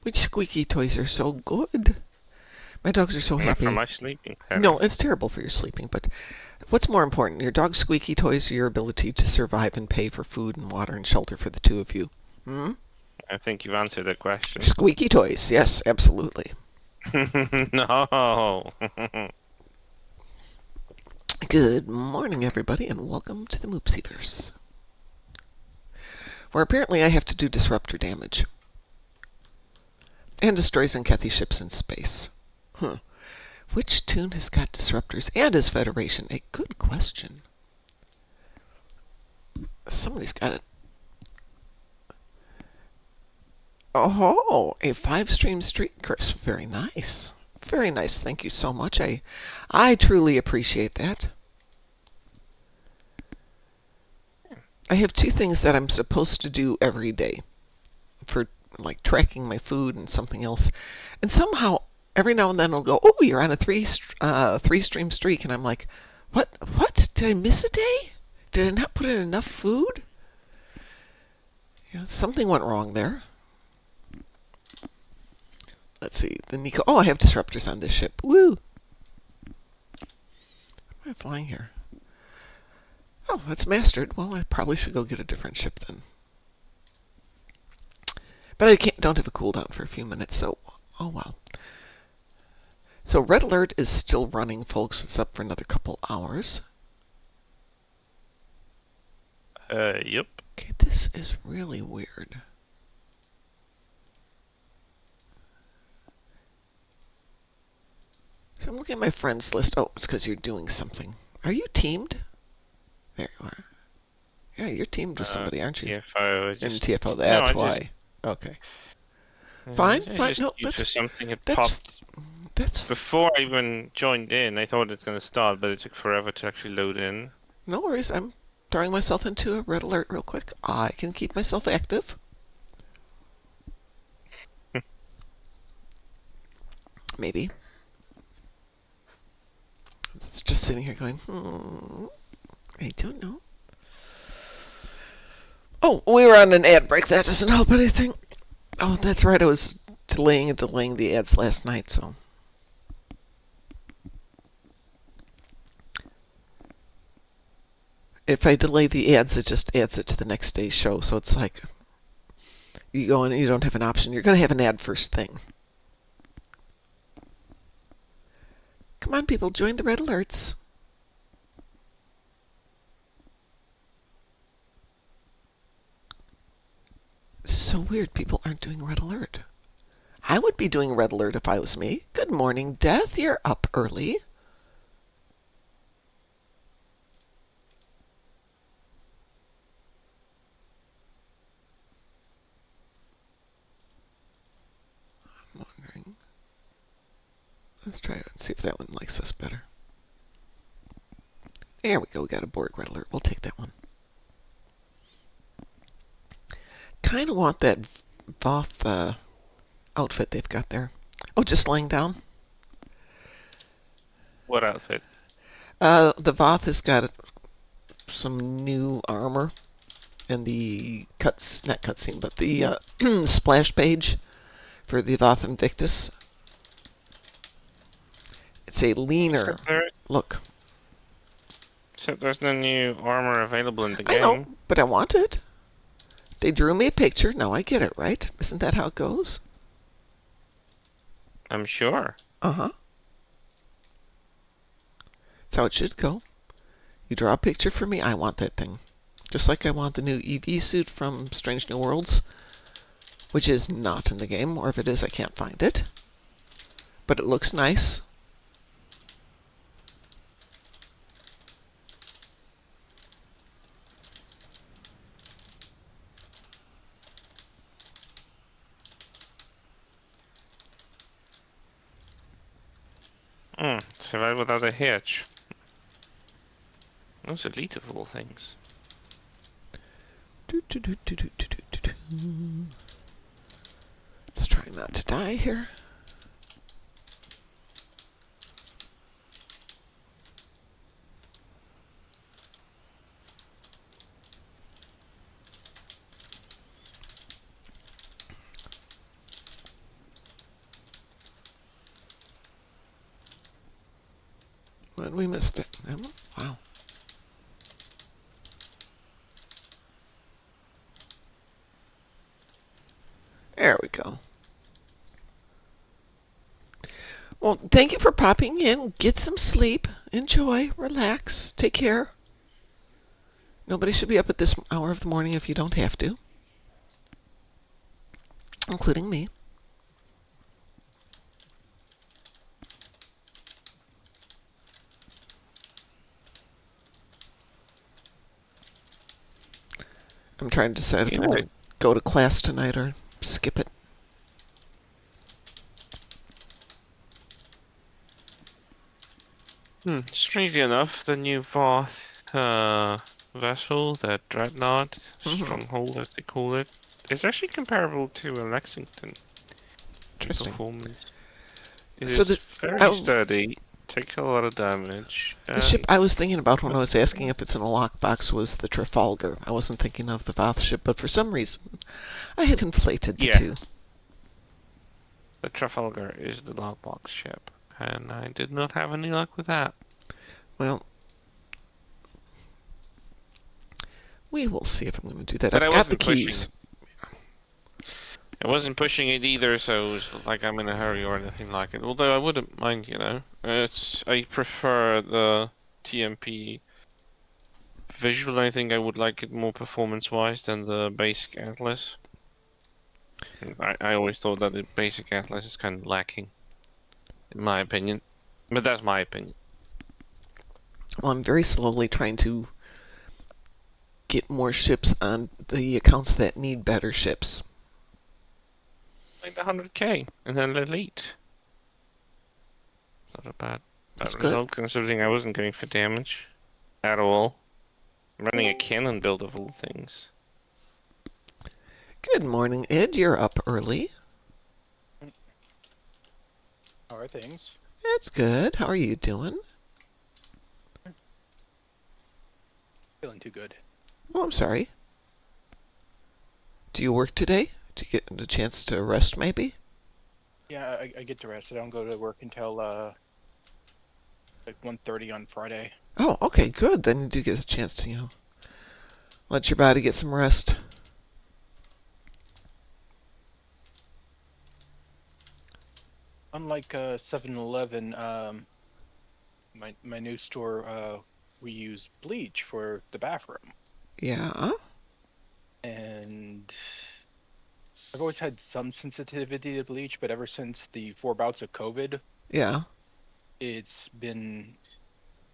Which squeaky toys are so good? My dogs are so Not happy. for my sleeping No, pattern. it's terrible for your sleeping, but what's more important, your dog's squeaky toys or your ability to survive and pay for food and water and shelter for the two of you? Hmm? I think you've answered the question. Squeaky toys, yes, absolutely. No. Good morning, everybody, and welcome to the Moopsyverse, where apparently I have to do disruptor damage and destroy Zenkethy ships in space. Huh. Which tune has got disruptors and is Federation? A good question. Somebody's got it. Oh, a 5-stream streak, Chris. Very nice. Very nice. Thank you so much. I truly appreciate that. I have two things that I'm supposed to do every day for like tracking my food and something else. And somehow every now and then it'll go, "Oh, you're on a three-stream streak." And I'm like, "What? What? Did I miss a day? Did I not put in enough food?" Yeah, something went wrong there. Let's see. The Nico. Oh, I have disruptors on this ship. Woo! Why am I flying here? Oh, it's mastered. Well, I probably should go get a different ship then. But I don't have a cooldown for a few minutes, so oh well. So red alert is still running, folks. It's up for another couple hours. Yep. Okay, this is really weird. So I'm looking at my friends list. Oh, it's because you're doing something. Are you teamed? There you are. Yeah, you're teamed with somebody, aren't you? TFO. In Just TFO, no, that's I why. Okay. just, Fine, I fine. just No, queued for something. It that's popped that's before I even joined in. I thought it was going to start, but it took forever to actually load in. no worries. I'm throwing myself into a red alert real quick. I can keep myself active. Maybe. It's just sitting here going, I don't know. Oh, we were on an ad break. That doesn't help anything. Oh, that's right. I was delaying the ads last night, so. If I delay the ads, it just adds it to the next day's show. So it's like you go in and you don't have an option. You're going to have an ad first thing. Come on, people, join the red alerts. This is so weird. People aren't doing red alert. I would be doing red alert if I was me. Good morning, Death. You're up early. I'm wondering. Let's try it and see if that one likes us better. There we go. We got a Borg red alert. We'll take that one. Kind of want that Voth outfit they've got there. Oh, just laying down. What outfit? The Voth has got some new armor, and the not cutscene, but the splash page for the Voth Invictus. It's a leaner look. Except there's no new armor available in the I game. know, but I want it. They drew me a picture. Now I get it, right? Isn't that how it goes? I'm sure. Uh-huh. That's how it should go. You draw a picture for me, I want that thing. Just like I want the new EV suit from Strange New Worlds, which is not in the game, or if it is, I can't find it. But it looks nice. Survive without a hitch. Those elite of all things. Let's try not to die here. And we missed it. Wow. There we go. Well, thank you for popping in. Get some sleep. Enjoy. Relax. Take care. Nobody should be up at this hour of the morning if you don't have to, including me. I'm trying to decide if You I'm know, going to go to class tonight or skip it. strangely enough, the new Voth vessel, that Dreadnought Hmm. Stronghold, as they call it, is actually comparable to a Lexington in Interesting. performance. It So is very sturdy, takes a lot of damage, the ship and I was thinking about when I was asking if it's in a lockbox was the Trafalgar. I wasn't thinking of the Voth ship, but for some reason I had conflated the yeah, two. the Trafalgar is the lockbox ship, and I did not have any luck with that. Well, we will see if I'm going to do that. But I've I got the wasn't pushing keys. it. I wasn't pushing it either, so it was like I'm in a hurry or anything like it. Although I wouldn't mind, you know. I prefer the TMP visual. I think I would like it more performance-wise than the basic Atlas. I always thought that the basic Atlas is kind of lacking, in my opinion. But that's my opinion. Well, I'm very slowly trying to get more ships on the accounts that need better ships. Like the 100k and then Elite. Not a bad That's good. result considering I wasn't going for damage at all. I'm running a cannon build of all things. Good morning, Ed. You're up early. How are things? That's good. How are you doing? Feeling too good. Oh, I'm sorry. Do you work today? Do you get a chance to rest, maybe? Yeah, I get to rest. I don't go to work until like 1:30 on Friday. Oh, okay, good. Then you do get a chance to, let your body get some rest. Unlike 7-Eleven, my new store, we use bleach for the bathroom, Yeah? and I've always had some sensitivity to bleach, but ever since the 4 bouts of COVID, Yeah. it's been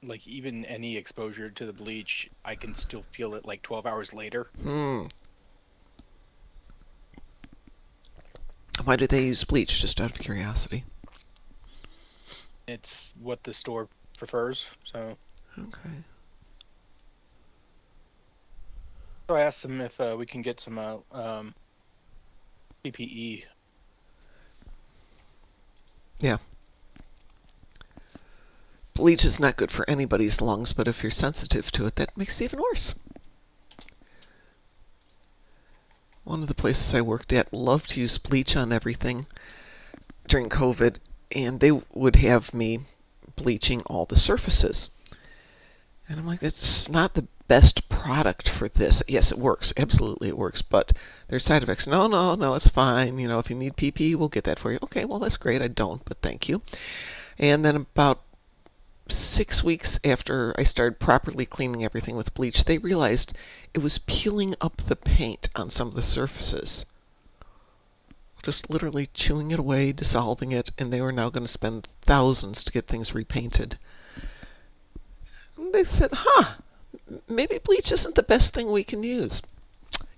like even any exposure to the bleach, I can still feel it like 12 hours later. Hmm. Why do they use bleach, just out of curiosity? It's what the store prefers, so. Okay. So I asked them if we can get some PPE. Yeah. Bleach is not good for anybody's lungs, but if you're sensitive to it, that makes it even worse. One of the places I worked at loved to use bleach on everything during COVID, and they would have me bleaching all the surfaces. And I'm like, that's not the best product for this. Yes, it works. Absolutely, it works. But there's side effects. No, no, no, it's fine. If you need PP, we'll get that for you. Okay, well, that's great. I don't, but thank you. And then about 6 weeks after I started properly cleaning everything with bleach, they realized it was peeling up the paint on some of the surfaces. Just literally chewing it away, dissolving it, and they were now going to spend thousands to get things repainted. And they said, maybe bleach isn't the best thing we can use.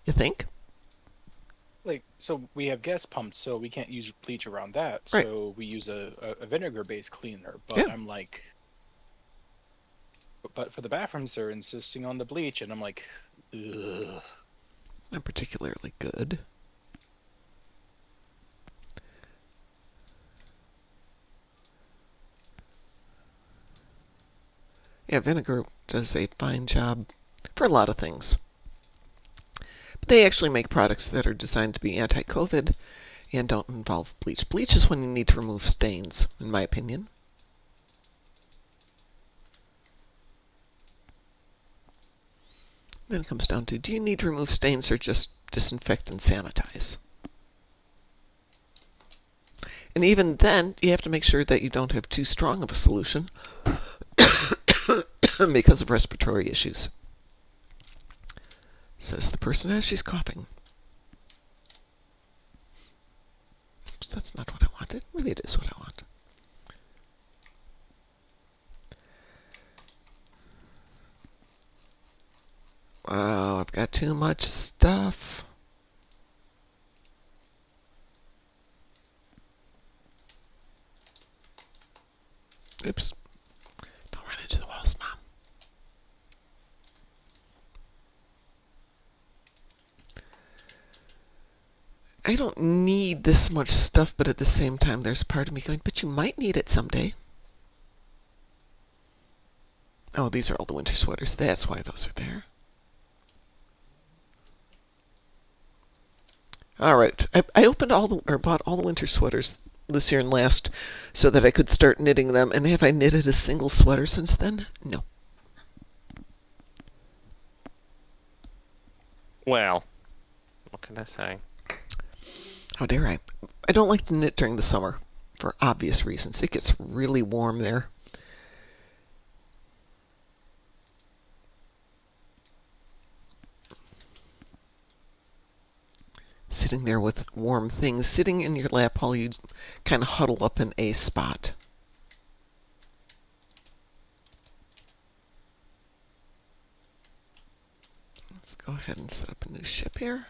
You think? So we have gas pumps, so we can't use bleach around that. Right. So we use a vinegar-based cleaner. But Yeah. I'm like, but for the bathrooms, they're insisting on the bleach, and I'm like, ugh. Not particularly good. Yeah, vinegar does a fine job for a lot of things. But they actually make products that are designed to be anti-COVID and don't involve bleach. Bleach is when you need to remove stains, in my opinion. Then it comes down to, do you need to remove stains or just disinfect and sanitize? And even then, you have to make sure that you don't have too strong of a solution because of respiratory issues. Says the person as she's coughing. Oops, that's not what I wanted. Maybe it is what I want. Wow, I've got too much stuff. Oops. Don't run into the walls, Mom. I don't need this much stuff, but at the same time, there's a part of me going, but you might need it someday. Oh, these are all the winter sweaters. That's why those are there. All right. I opened bought all the winter sweaters this year and last so that I could start knitting them. And have I knitted a single sweater since then? No. Well, what can I say? How dare I? I don't like to knit during the summer for obvious reasons. It gets really warm there. Sitting there with warm things sitting in your lap while you kind of huddle up in a spot. Let's go ahead and set up a new ship here.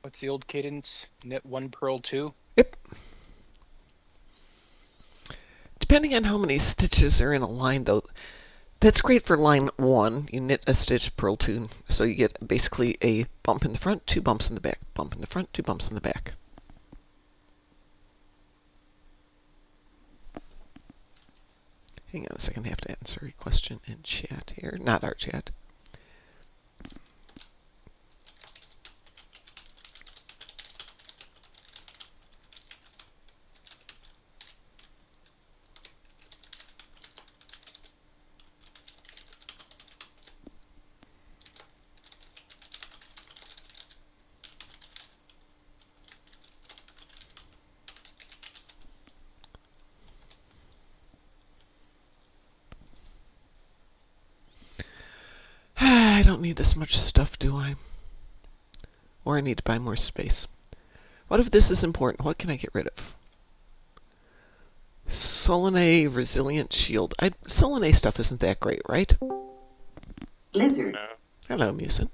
What's the old cadence? Knit 1, purl 2? Yep. Depending on how many stitches are in a line, though, that's great for line 1. You knit a stitch, purl 2, so you get basically a bump in the front, 2 bumps in the back, bump in the front, 2 bumps in the back. Hang on a second, I have to answer a question in chat here. Not our chat. I don't need this much stuff, do I? Or I need to buy more space. What if this is important? What can I get rid of? Solene Resilient Shield. Solene stuff isn't that great, right? Lizard. No. Hello, Musin.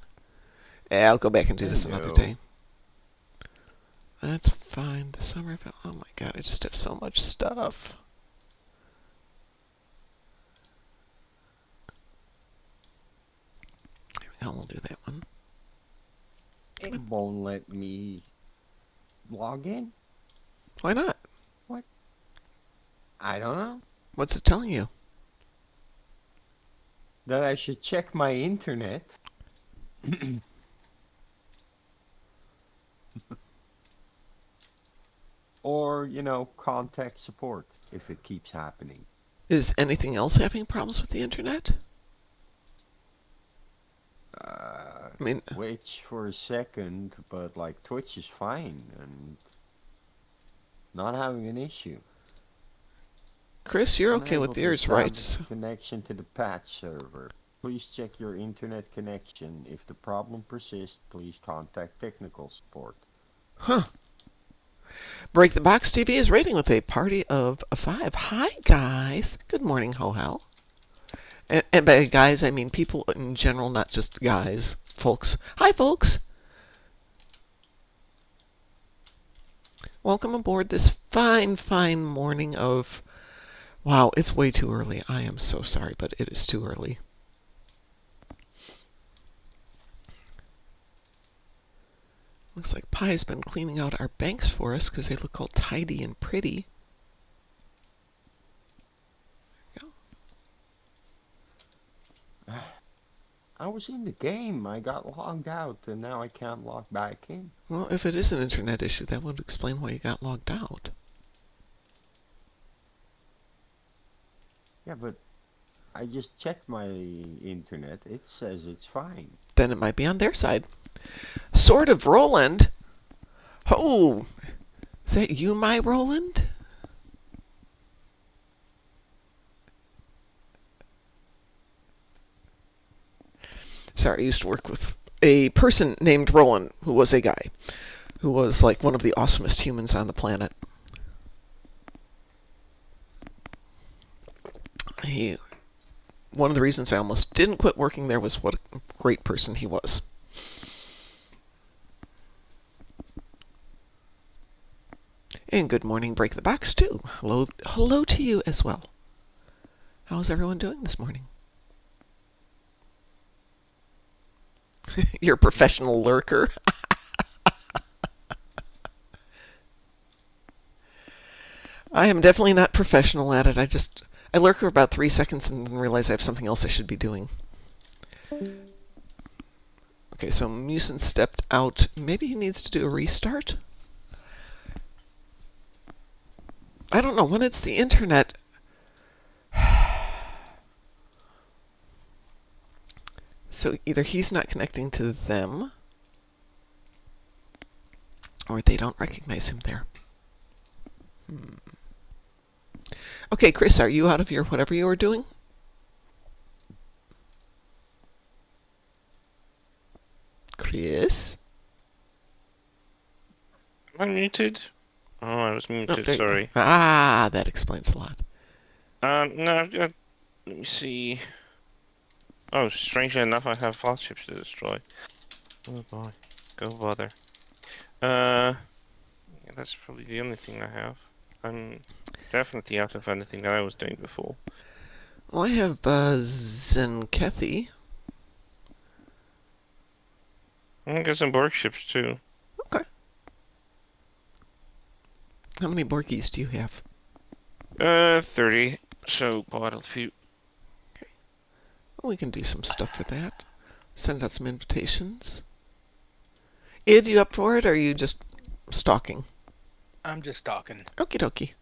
Yeah, I'll go back and do this another day. That's fine. The summer... Oh my god, I just have so much stuff. We'll do that one. It won't let me log in. Why not? What? I don't know. What's it telling you? That I should check my internet. Or, contact support if it keeps happening. Is anything else having problems with the internet? I mean, Twitch for a second, but Twitch is fine and not having an issue. Chris, you're okay with Unable to yours, establish right? Connection to the patch server. Please check your internet connection. If the problem persists, please contact technical support. Huh. Break the Box TV is rating with a party of 5. Hi, guys. Good morning, Ho-Hal. And by guys, I mean people in general, not just guys. Folks. Hi, folks. Welcome aboard this fine, fine morning of... Wow, it's way too early. I am so sorry, but it is too early. Looks like Pie's been cleaning out our banks for us because they look all tidy and pretty. I was in the game. I got logged out, and now I can't log back in. Well, if it is an internet issue, that would explain why you got logged out. Yeah, but I just checked my internet. It says it's fine. Then it might be on their side. Sword of Roland? Oh, is that you, my Roland? Sorry, I used to work with a person named Roland, who was a guy, who was like one of the awesomest humans on the planet. One of the reasons I almost didn't quit working there was what a great person he was. And good morning, Break the Box, too. Hello to you as well. How's everyone doing this morning? You're a professional lurker. I am definitely not professional at it. I lurk for about 3 seconds and then realize I have something else I should be doing. Okay, so Musin stepped out. Maybe he needs to do a restart? I don't know. When it's the internet... So either he's not connecting to them, or they don't recognize him there. Okay, Chris, are you out of your whatever you were doing? Chris? Am I muted? Oh, I was muted, there you go. sorry. Ah, that explains a lot. No, I've got... Let me see... Oh, strangely enough, I have fast ships to destroy. Oh boy, go bother. Yeah, that's probably the only thing I have. I'm definitely out of anything that I was doing before. Well, I have Zenkethi. I got some Borg ships too. Okay. How many Borgies do you have? 30. So quite a few. Well, we can do some stuff with that. Send out some invitations. Id, you up for it, or are you just stalking? I'm just stalking. Okie dokie.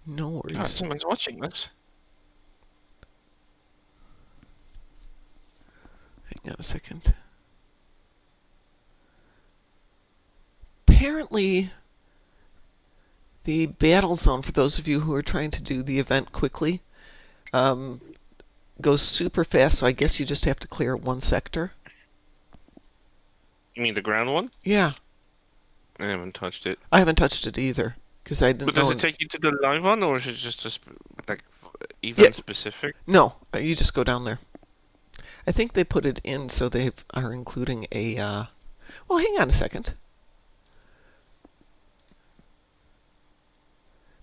No Oh, worries. someone's watching this. Hang on a second. Apparently, the battle zone, for those of you who are trying to do the event quickly, goes super fast, so I guess you just have to clear one sector. You mean the ground one? Yeah, I haven't touched it. I haven't touched it either, because I didn't But know... does it take you to the live one, or is it just a like event specific? No, you just go down there. I think they put it in so they are including a... Well, hang on a second.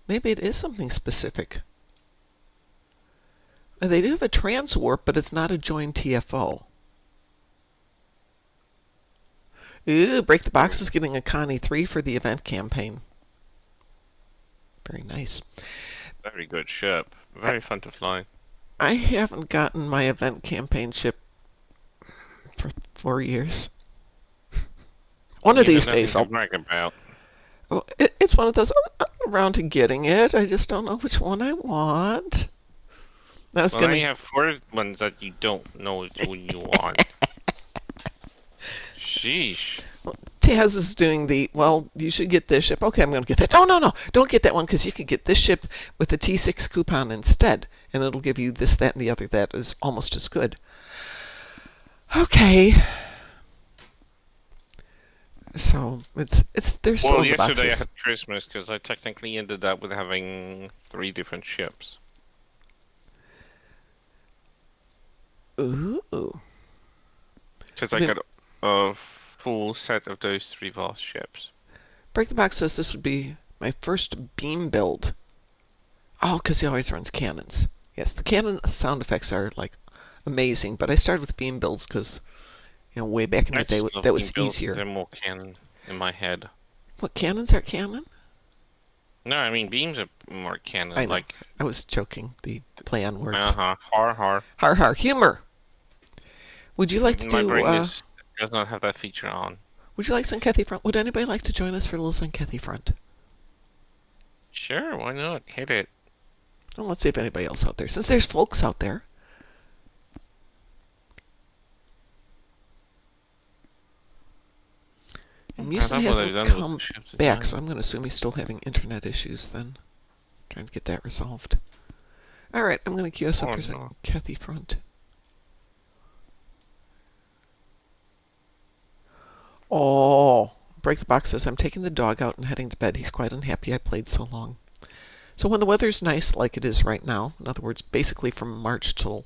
Maybe it is something specific. They do have a transwarp, but it's not a join TFO. Ooh, Break the Box is getting a Connie 3 for the event campaign. Very nice. Very good ship. Very fun to fly. I haven't gotten my event campaign ship for 4 years. One of these days I'll... brag about. Well, it's one of those... I'm around to getting it. I just don't know which one I want. I was Well, gonna... now you have 4 ones that you don't know which one you want. Sheesh. Well, Taz is doing the, well, you should get this ship. Okay, I'm going to get that. No. Don't get that one, because you can get this ship with the T6 coupon instead, and it'll give you this, that, and the other that is almost as good. Okay. So, they're still in the Well, yesterday I boxes. had Christmas, because I technically ended up with having 3 different ships. Ooh. Because I got a full set of those 3 Voss ships. Break the Box says this would be my first beam build. Oh, because he always runs cannons. Yes, the cannon sound effects are, like, amazing, but I started with beam builds because, way back in the day, that was easier. They're more cannon. in my head. What, cannons are canon? No, I mean beams are more canon. I know. Like, I was joking. The play on words. har har. Har har. Humor. Would you like to My brain do? does not have that feature on. Would you like some Cathy Front? Would anybody like to join us for a little Cathy Front? Sure, why not? Hit it. Well, let's see if anybody else out there. Since there's folks out there. Musin hasn't come back, so I'm going to assume he's still having internet issues then. Trying to get that resolved. Alright, I'm going to queue us up for some Cathy Front. Oh, Break the Box says, I'm taking the dog out and heading to bed. He's quite unhappy I played so long. So when the weather's nice, like it is right now, in other words, basically from March till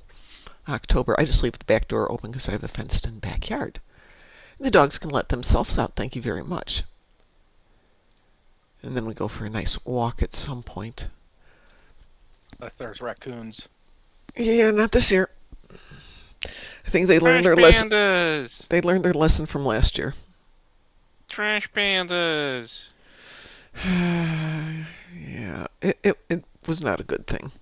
October, I just leave the back door open because I have a fenced-in backyard. And the dogs can let themselves out, thank you very much. And then we go for a nice walk at some point. There's raccoons. Yeah, not this year. I think they learned their lesson. They learned their lesson from last year. Trash pandas. Yeah, it was not a good thing.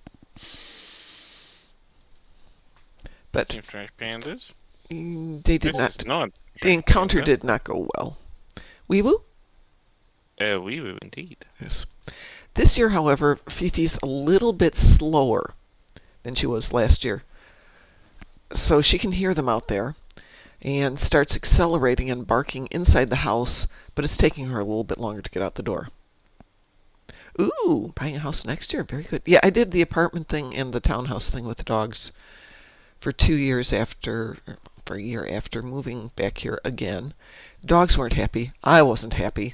But Trash pandas. They did not. The Trash encounter panda. did not go well. Wee-woo? Wee-woo indeed. Yes. This year, however, Fifi's a little bit slower than she was last year. So she can hear them out there and starts accelerating and barking inside the house, but it's taking her a little bit longer to get out the door. Ooh, buying a house next year. Very good. Yeah, I did the apartment thing and the townhouse thing with the dogs for 2 years after, for a year after moving back here again. Dogs weren't happy. I wasn't happy.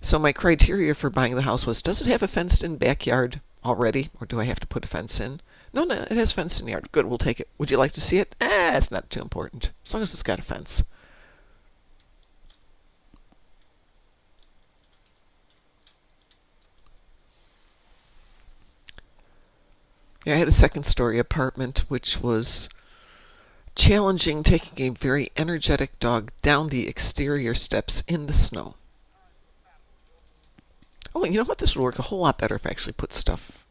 So my criteria for buying the house was, does it have a fenced-in backyard already, or do I have to put a fence in? No, it has a fenced-in yard. Good, we'll take it. Would you like to see it? It's not too important, as long as it's got a fence. Yeah, I had a second-story apartment, which was challenging, taking a very energetic dog down the exterior steps in the snow. Oh, you know what? This would work a whole lot better if I actually put stuff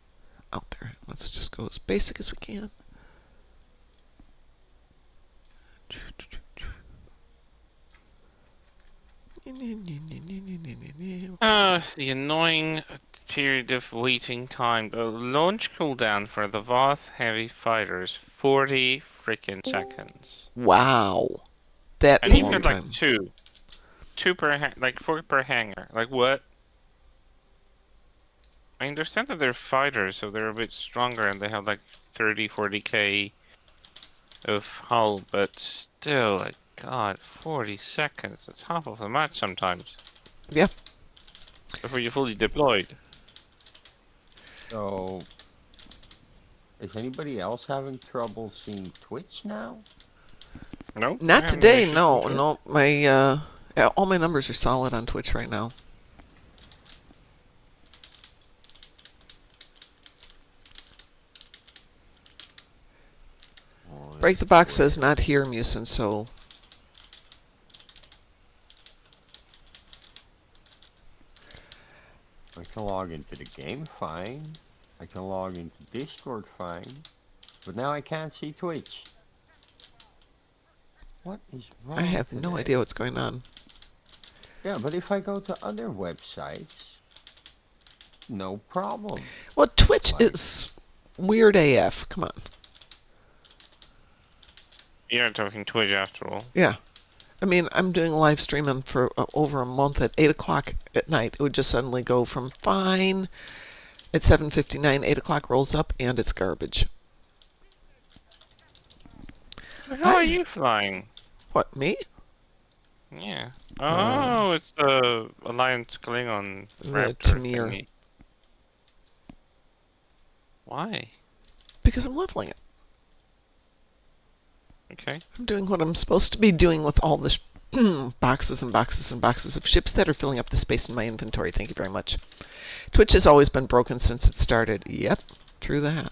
out there. Let's just go as basic as we can. The annoying period of waiting time. The launch cooldown for the Voth Heavy Fighters, 40 freaking seconds. Wow. That's And a he's long got time. like two per, like 4 per hanger. Like what? I understand that they're fighters, so they're a bit stronger and they have like 40k of hull, but still, like, God, 40 seconds. That's half of the match sometimes. Yeah. Before you're fully deployed. So, is anybody else having trouble seeing Twitch now? No? Not today, no. My all my numbers are solid on Twitch right now. Break the Box says not here, Musin, so I can log into the game fine. I can log into Discord fine. But now I can't see Twitch. What is wrong I have no today? idea what's going on. Yeah, but if I go to other websites, no problem. Well, Twitch is weird AF. Come on. You're talking Twitch after all. Yeah. I mean, I'm doing live streaming for over a month at 8 o'clock at night. It would just suddenly go from fine at 7:59, 8 o'clock rolls up, and it's garbage. How are you flying? What, me? Yeah. Oh, it's the Alliance Klingon The Raptor Tamir. thingy. Why? Because I'm leveling it. Okay. I'm doing what I'm supposed to be doing with all the boxes and boxes and boxes of ships that are filling up the space in my inventory. Thank you very much. Twitch has always been broken since it started. Yep, true that.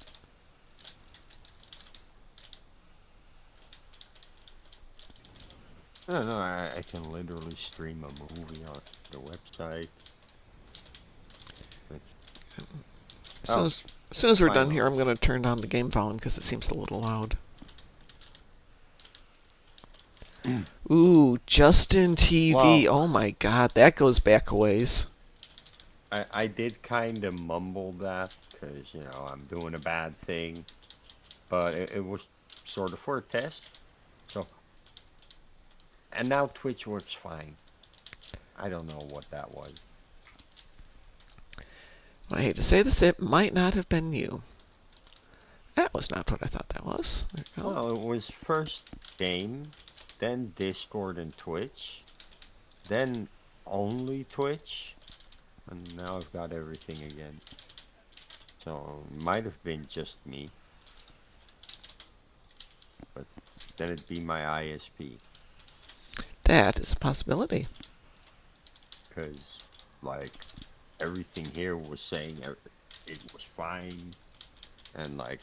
No, I can literally stream a movie on the website. It's, As soon oh, as, as soon as we're done finally. here, I'm going to turn down the game volume because it seems a little loud. Ooh, Justin TV. Well, Oh my god, that goes back a ways. I did kind of mumble that because, you know, I'm doing a bad thing. But it was sort of for a test. So, and now Twitch works fine. I don't know what that was. I hate to say this, it might not have been you. That was not what I thought that was. There you go. Well, it was first game, then Discord and Twitch, then only Twitch, and now I've got everything again. So, it might have been just me. But then it'd be my ISP. That is a possibility. Because, like, everything here was saying it was fine. And, like,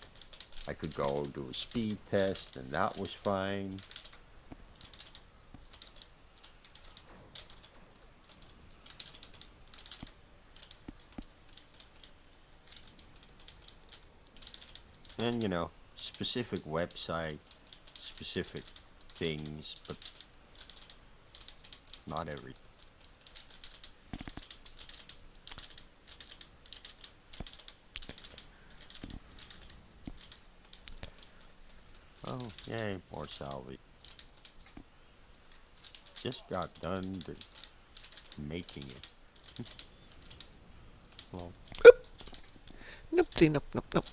I could go do a speed test, and that was fine. And, you know, specific website, specific things, but not everything. Oh, yay, more salvage. Just got done making it. Well, Nope, nope, nope, nope.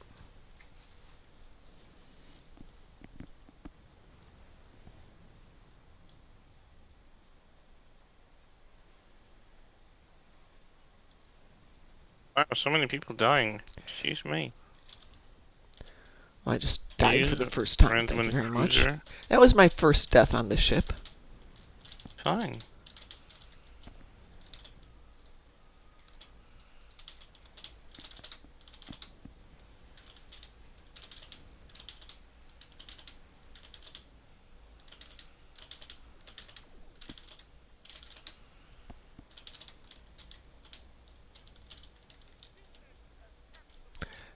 Wow, so many people dying. Excuse me. I just died for Use the a first time. random Thank you very much. cruiser. That was my first death on this ship. Fine.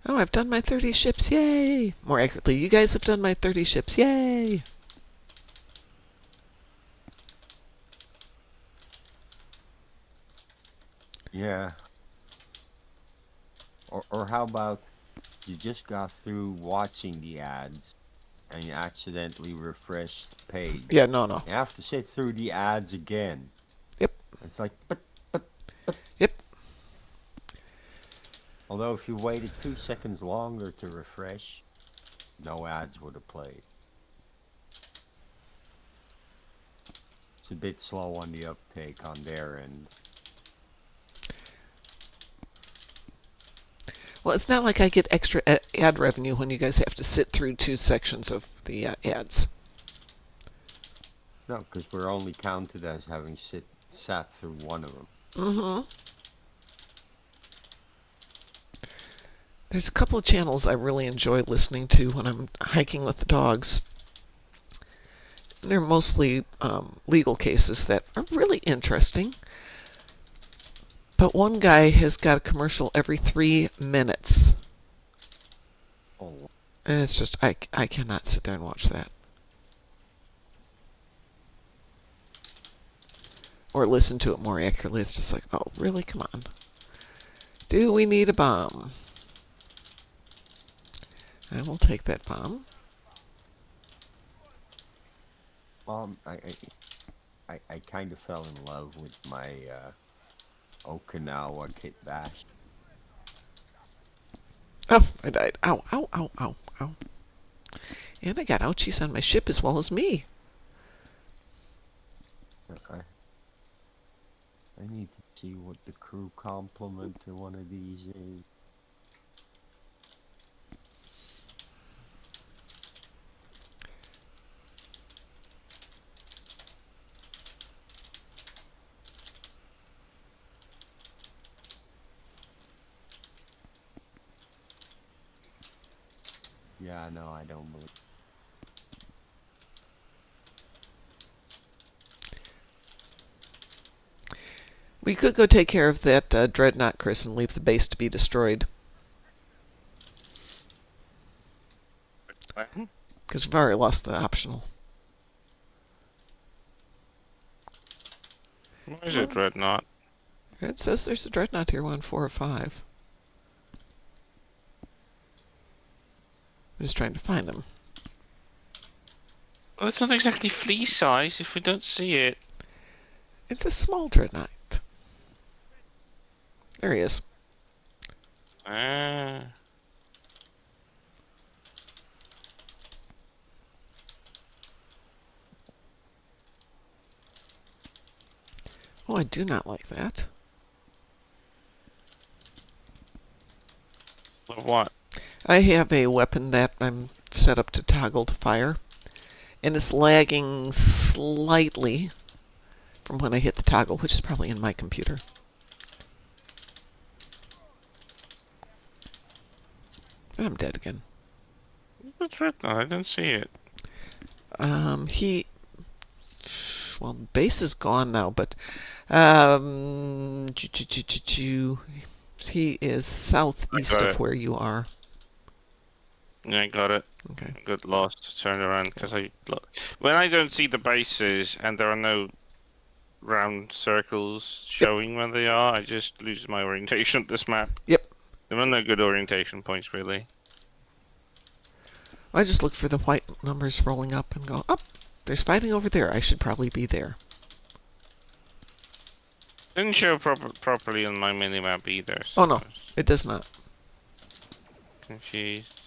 Oh, I've done my 30 ships. Yay! More accurately, you guys have done my 30 ships. Yay! yeah. Or how about you just got through watching the ads and you accidentally refreshed the page. Yeah, no. You have to sit through the ads again. Yep. It's like, but. Yep. Although if you waited 2 seconds longer to refresh, no ads would have played. It's a bit slow on the uptake on their end. Well, it's not like I get extra ad revenue when you guys have to sit through 2 sections of the ads. No, because we're only counted as having sat through one of them. Mm-hmm. There's a couple of channels I really enjoy listening to when I'm hiking with the dogs. They're mostly legal cases that are really interesting. But one guy has got a commercial every 3 minutes. Oh, And it's just, I cannot sit there and watch that. Or listen to it more accurately. It's just like, oh, really? Come on. Do we need a bomb? I will take that bomb. I kind of fell in love with my Okinawa kit bash. Oh, I died. Ow, ow, ow, ow, ow. And I got ouchies on my ship as well as me. I need to see what the crew complement to one of these is. Yeah, no, I don't believe. We could go take care of that dreadnought, Chris, and leave the base to be destroyed. Because we've already lost the optional. Why is it dreadnought? It says there's a dreadnought here, 1, 4, or 5. I'm just trying to find them. Well, it's not exactly flea size if we don't see it. It's a small dreadnought. There he is. Ah. Oh, I do not like that. What? I have a weapon that I'm set up to toggle to fire, and it's lagging slightly from when I hit the toggle, which is probably in my computer. And I'm dead again. It's a dreadnought. I don't see it. Well, base is gone now, but he is southeast of where you are. Yeah, I got it. Okay. I got lost. Turned around because when I don't see the bases and there are no round circles showing where they are, I just lose my orientation of this map. Yep. There are no good orientation points really. I just look for the white numbers rolling up and go, up. There's fighting over there. I should probably be there. Didn't show properly on my minimap either. So Oh no, it does not. Confused.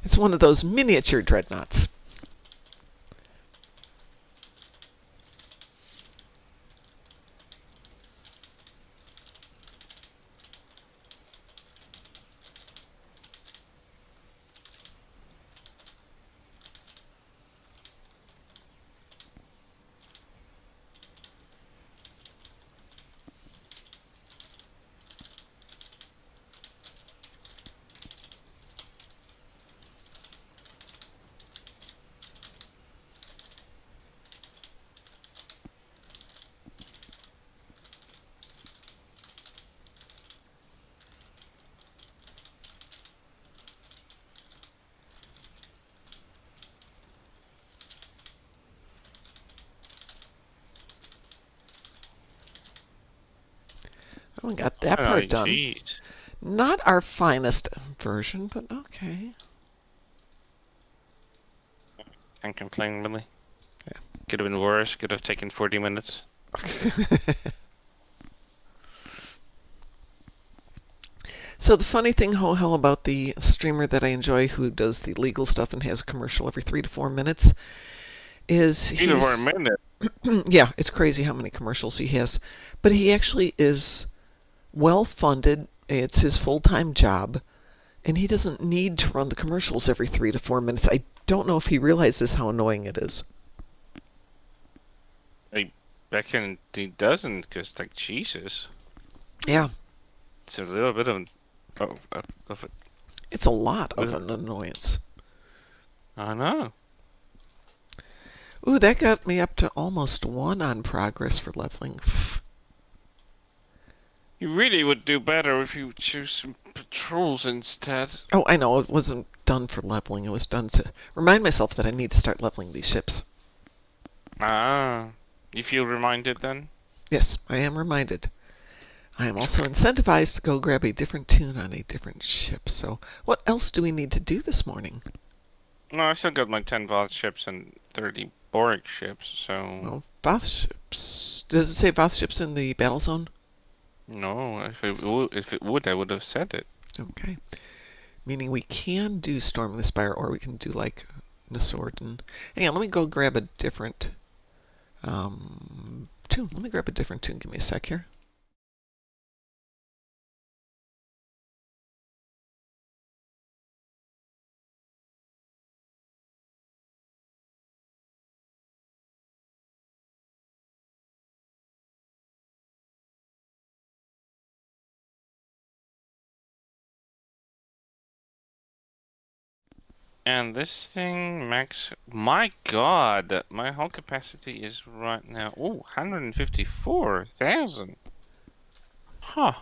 It's one of those miniature dreadnoughts. Oh, we got that part done. Geez. Not our finest version, but okay. Can't complain really. Yeah. Could have been worse. Could have taken 40 minutes. So the funny thing, hell, about the streamer that I enjoy who does the legal stuff and has a commercial every 3 to 4 minutes is 3 to 4 minutes. yeah, it's crazy how many commercials he has. But he actually is well funded. It's his full-time job. And he doesn't need to run the commercials every 3 to 4 minutes. I don't know if he realizes how annoying it is. I reckon he doesn't, because, like, Jesus. Yeah. It's a little bit of it. It's a lot of an annoyance. I know. Ooh, that got me up to almost 1 on progress for leveling. You really would do better if you choose some patrols instead. Oh, I know. It wasn't done for leveling. It was done to remind myself that I need to start leveling these ships. Ah. You feel reminded then? Yes, I am reminded. I am also incentivized to go grab a different tune on a different ship. So what else do we need to do this morning? No, I still got my 10 Voth ships and 30 Boric ships, so... Well, Voth ships. Does it say Voth ships in the battle zone? No, if it would, I would have said it. Okay. Meaning we can do Storm the Spire, or we can do like Nasorden. Hang on, let me go grab a different tune. Let me grab a different tune. Give me a sec here. And this thing max. My God, my hull capacity is right now. Oh, 154,000. Huh.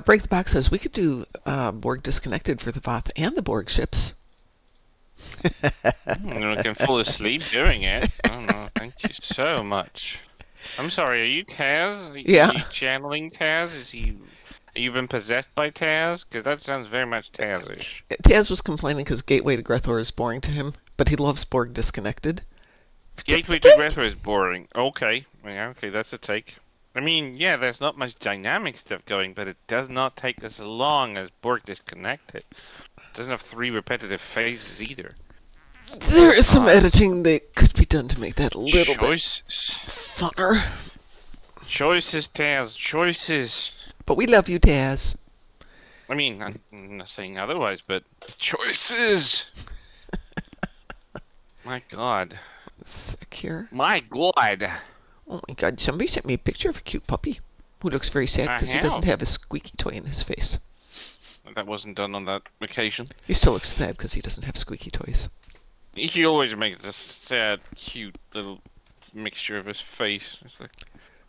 Break the Box says we could do Borg Disconnected for the Voth and the Borg ships. I can fall asleep doing it. Oh no, thank you so much. I'm sorry, are you Taz? Yeah. Are you channeling Taz? Is he... Have you been possessed by Taz? Because that sounds very much Taz-ish. Taz was complaining because Gateway to Grethor is boring to him, but he loves Borg Disconnected. Gateway to Grethor is boring. Okay. Yeah, okay, that's a take. I mean, yeah, there's not much dynamic stuff going, but it does not take as long as Borg Disconnected. It doesn't have 3 repetitive phases either. There is some editing that could be done to make that a little bit Choices. funner. Choices, Taz. Choices. But we love you, Taz. I mean, I'm not saying otherwise, but choices. My God. Sick here. My God. Oh my God! Somebody sent me a picture of a cute puppy who looks very sad because he doesn't have a squeaky toy in his face. That wasn't done on that occasion. He still looks sad because he doesn't have squeaky toys. He always makes this sad, cute little mixture of his face. It's like,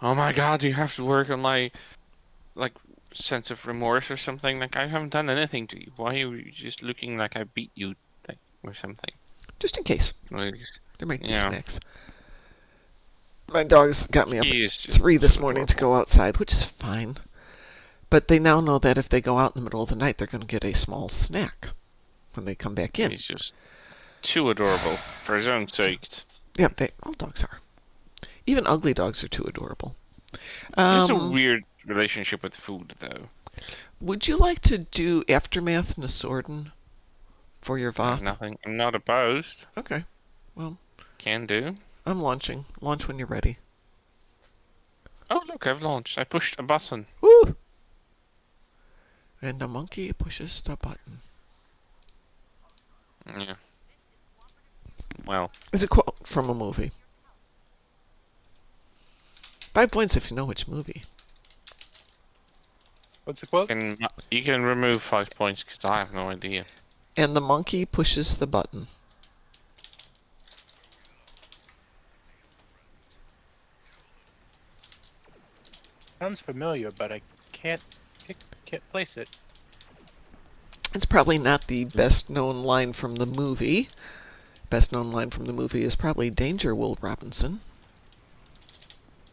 oh my God, you have to work on my, like, sense of remorse or something. Like, I haven't done anything to you. Why are you just looking like I beat you, like, or something? Just in case. Like, There might be yeah. snacks. My dogs got me up He at is just 3 this so morning to adorable. go outside, which is fine. But they now know that if they go out in the middle of the night, they're going to get a small snack when they come back in. He's just too adorable for his own sake. Yeah, all dogs are. Even ugly dogs are too adorable. He has a Um, weird relationship with food, though. would you like to do Aftermath Nasorden for your Voth? Nothing. I'm not opposed. Okay. Well, Can do. I'm launching. Launch when you're ready. Oh, look, I've launched. I pushed a button. Woo! And the monkey pushes the button. Yeah. Well, It's a quote from a movie. 5 points if you know which movie. What's the quote? you can remove 5 points because I have no idea. And the monkey pushes the button. Sounds familiar, but I can't place it. It's probably not the best known line from the movie. Best known line from the movie is probably Danger, Will Robinson.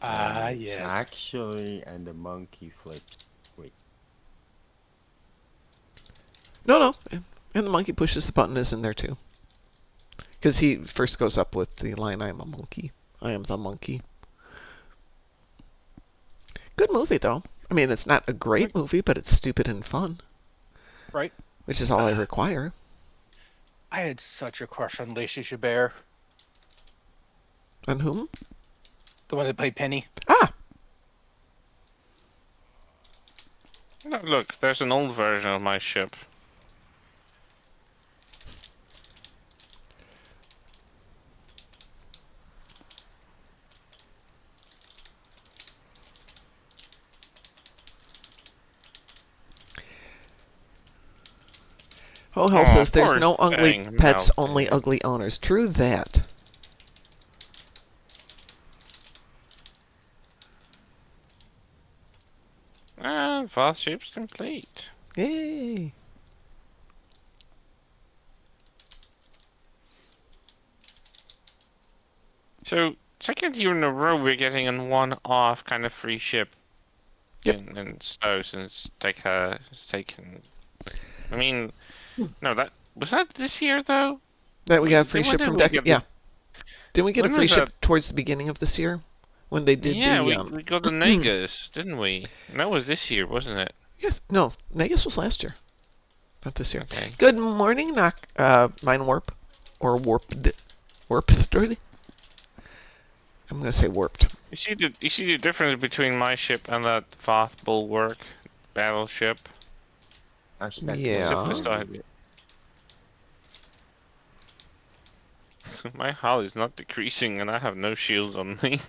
It's Yes. actually, and the monkey flips. Wait. No. And the monkey pushes the button is in there too. Because he first goes up with the line, I am a monkey. I am the monkey. Good movie, though. I mean, it's not a great movie, but it's stupid and fun. Right. Which is all I require. I had such a crush on Lacey Chabert, On whom? the one that played Penny. Ah! Look, there's an old version of my ship. Oh, Hell Aw, says there's poor no ugly thing, pets, Malcolm. only ugly owners. True that. Ah, Voth ship's complete. Yay! So, second year in a row we're getting a one-off kind of free ship. Yep. In Snow since it's taken. I mean, no, was that this year though? That we got a free When ship did from we Deck. get Yeah. Didn't we get a when free was ship that? towards the beginning of this year? When they did Yeah, the. we got the Negus, didn't we? And that was this year, wasn't it? Yes. No, Negus was last year. Not this year. Okay. Good morning, Mine Warp. Or Warped. Warped? I'm going to say warped. You see the difference between my ship and that Voth Bulwark battleship? Yeah. Ship beside it. My hull is not decreasing and I have no shields on me.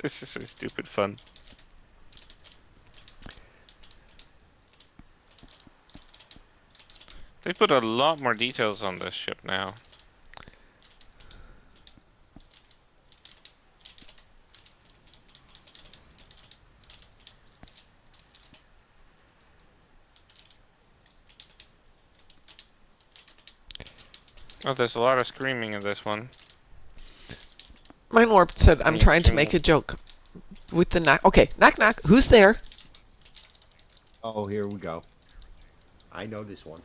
This is so stupid fun. They put a lot more details on this ship now. Oh, there's a lot of screaming in this one. Mine Warp said, I'm Me trying to too. make a joke with the knock. Okay, knock knock. Who's there? Oh, here we go. I know this one.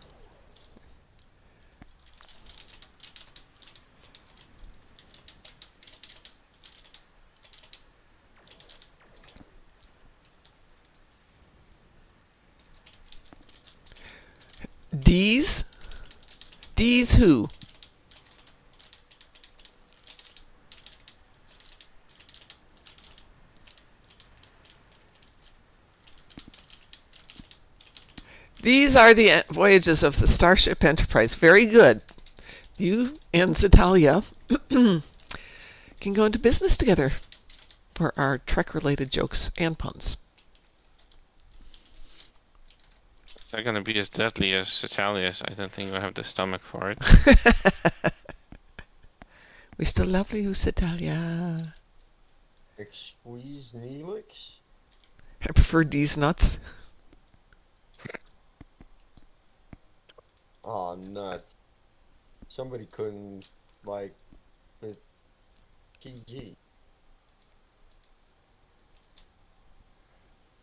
D's? D's who? These are the voyages of the Starship Enterprise. Very good. You and Zetalia can go into business together for our Trek-related jokes and puns. Is that gonna be as deadly as Italius? I don't think we have the stomach for it. We still love you, Zetalia. Squeeze Neelix? I prefer D's nuts. Oh, nuts. Somebody couldn't, like, with TG.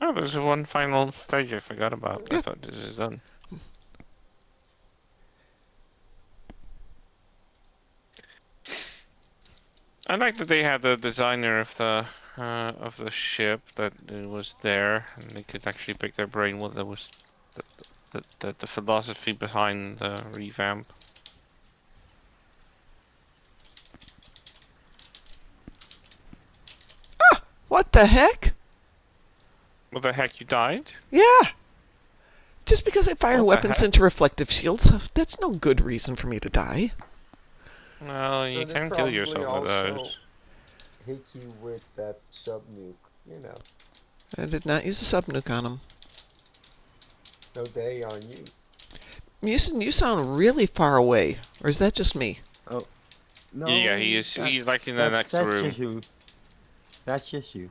Oh, there's one final stage I forgot about. Yeah. I thought this is done. I like that they had the designer of the ship that was there, and they could actually pick their brain what that was, the philosophy behind the revamp. What the heck? What the heck, you died? Yeah. Just because I fire What the weapons heck? into reflective shields, that's no good reason for me to die. Well, you they can kill probably yourself with also those. hit you with that sub-nuke, you know. I did not use a sub-nuke on him. No day on you. You sound really far away. Or is that just me? Oh, no. Yeah, he's like in the next that's room. Just you. That's just you.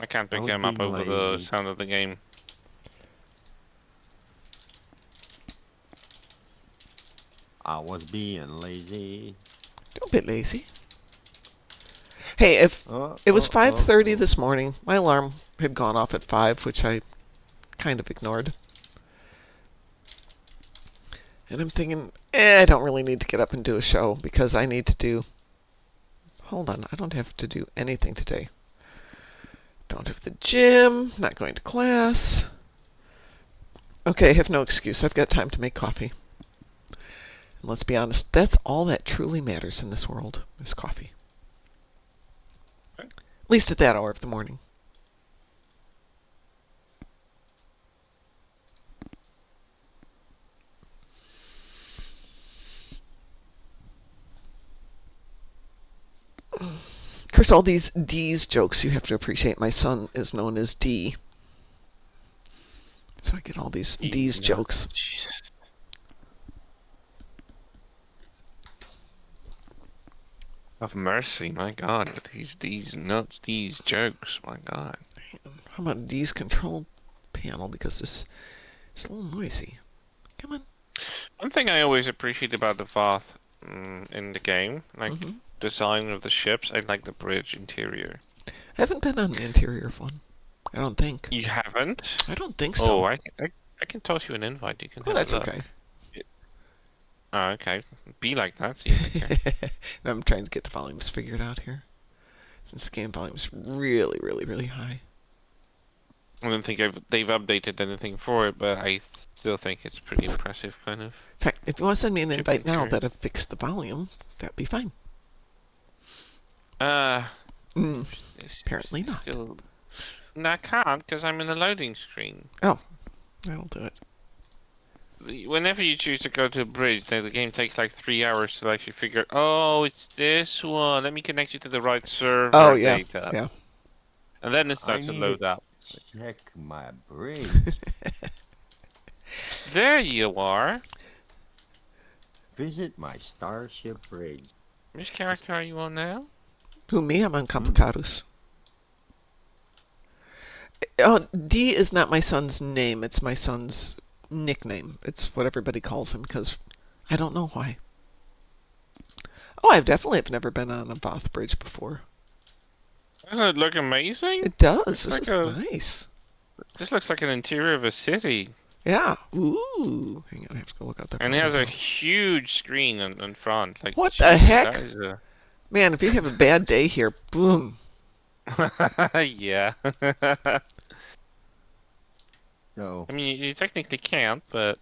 I can't pick was him up being over the lazy. sound of the game. I was being lazy. Don't be lazy. Hey, if it was 5:30 this morning, my alarm had gone off at 5, which I kind of ignored. And I'm thinking, I don't really need to get up and do a show because I need to do... Hold on, I don't have to do anything today. Don't have the gym, not going to class. Okay, I have no excuse. I've got time to make coffee. And let's be honest, that's all that truly matters in this world, is coffee. Okay. At least at that hour of the morning. Of course, all these D's jokes you have to appreciate. My son is known as D. So I get all these D's jokes. Jeez. Have mercy, my God, with these nuts, these jokes, my God. How about D's control panel? Because it's a little noisy. Come on. One thing I always appreciate about the Voth in the game, like design of the ships, I like the bridge interior. I haven't been on the interior of one. I don't think. You haven't? I don't think so. Oh, I can toss you an invite. You can. Oh, have that's a look. okay. Oh, okay. Be like that. See if I can. I'm trying to get the volumes figured out here. Since the game volume is really, really, really high. I don't think they've updated anything for it, but I still think it's pretty impressive, kind of. In fact, if you want to send me an Chip invite now picture. that I've fixed the volume, that'd be fine. Apparently not. Still... No, I can't, because I'm in the loading screen. Oh, that'll do it. Whenever you choose to go to a bridge, the game takes like 3 hours to actually figure, oh, it's this one. Let me connect you to the right server Oh, yeah. data. Yeah. And then it starts to need load up. Check my bridge. There you are. Visit my Starship Bridge. Which character are you on now? Who, me? I'm on Complicados. Oh, D is not my son's name. It's my son's nickname. It's what everybody calls him because I don't know why. Oh, I've definitely have never been on a Voth bridge before. Doesn't it look amazing? It does. It's This like is a- nice. This looks like an interior of a city. Yeah. Ooh. Hang on, I have to go look out that. And it has a huge screen in front. Like, What the jeez, heck? that is a- Man, if you have a bad day here, boom. yeah. No. I mean, you technically can't, but